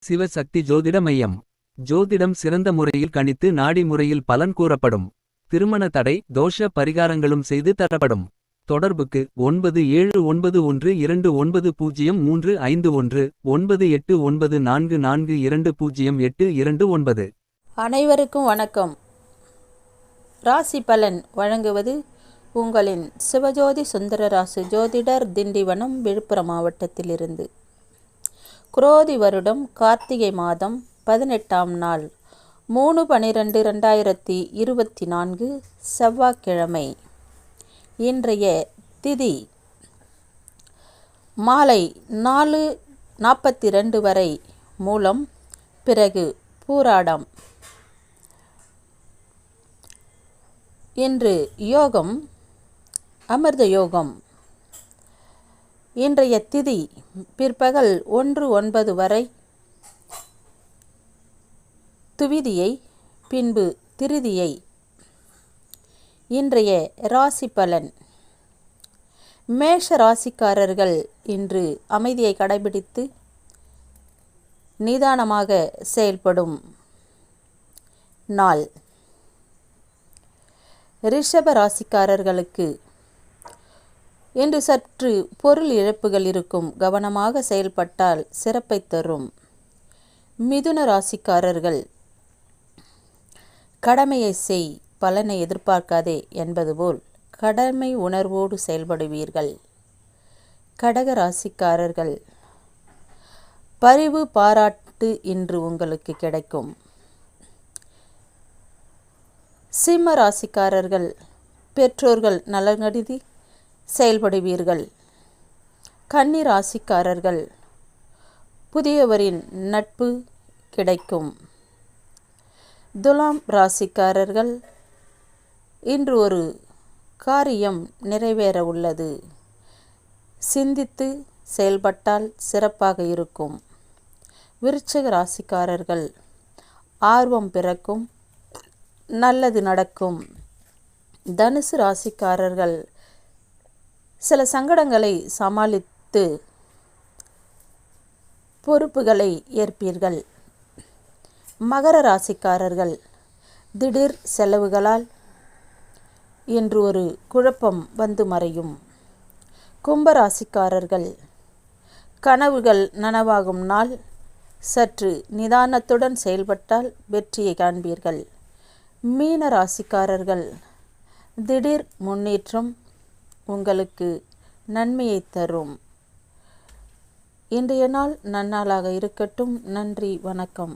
சிவசக்தி ஜோதிட மையம். ஜோதிடம் சிறந்த முறையில் கணித்து நாடி முறையில் பலன் கூறப்படும். திருமண தடை தோஷ பரிகாரங்களும் செய்து தரப்படும். தொடர்புக்கு 9712290351 9894420829. அனைவருக்கும் வணக்கம். ராசி பலன் வழங்குவது உங்களின் சிவஜோதி சுந்தரராசு ஜோதிடர், திண்டிவனம், விழுப்புரம் மாவட்டத்திலிருந்து. குரோதி வருடம் கார்த்திகை மாதம் 18ஆம் நாள் 3/12/2024 செவ்வாய்க்கிழமை. இன்றைய திதி மாலை 4:42 வரை மூலம், பிறகு பூராடம். இன்று யோகம் அமிர்த யோகம். இன்றைய திதி பிற்பகல் 1:09 வரை துவிதியை, பின்பு திருதியை. இன்றைய ராசி பலன். மேஷ ராசிக்காரர்கள் இன்று அமைதியை கடைபிடித்து நிதானமாக செயல்படும் நாள். ரிஷப ராசிக்காரர்களுக்கு இன்று சற்று பொருள் இழப்புகள் இருக்கும். கவனமாக செயல்பட்டால் சிறப்பை தரும். மிதுன ராசிக்காரர்கள் கடமையை செய், பலனை எதிர்பார்க்காதே என்பது போல் கடமை உணர்வோடு செயல்படுவீர்கள். கடக ராசிக்காரர்கள் பரிவு பாராட்டு இன்று உங்களுக்கு கிடைக்கும். சிம்ம ராசிக்காரர்கள் பெற்றோர்கள் நலன்கருதி செயல்படுவீர்கள். கன்னி ராசிக்காரர்கள் புதியவரின் நட்பு கிடைக்கும். துலாம் ராசிக்காரர்கள் இன்று ஒரு காரியம் நிறைவேற உள்ளது. சிந்தித்து செயல்பட்டால் சிறப்பாக இருக்கும். விருச்சிக ராசிக்காரர்கள் ஆர்வம் பிறக்கும், நல்லது நடக்கும். தனுசு ராசிக்காரர்கள் சில சங்கடங்களை சமாளித்து பொறுப்புகளை ஏற்பீர்கள். மகர ராசிக்காரர்கள் திடீர் செலவுகளால் இன்று ஒரு குழப்பம் வந்து மறையும். கும்பராசிக்காரர்கள் கனவுகள் நனவாகும் நாள். சற்று நிதானத்துடன் செயல்பட்டால் வெற்றியை காண்பீர்கள். மீன ராசிக்காரர்கள் திடீர் முன்னேற்றம் உங்களுக்கு நன்மையை தரும். இன்றைய நாள் நன்னாளாக இருக்கட்டும். நன்றி, வணக்கம்.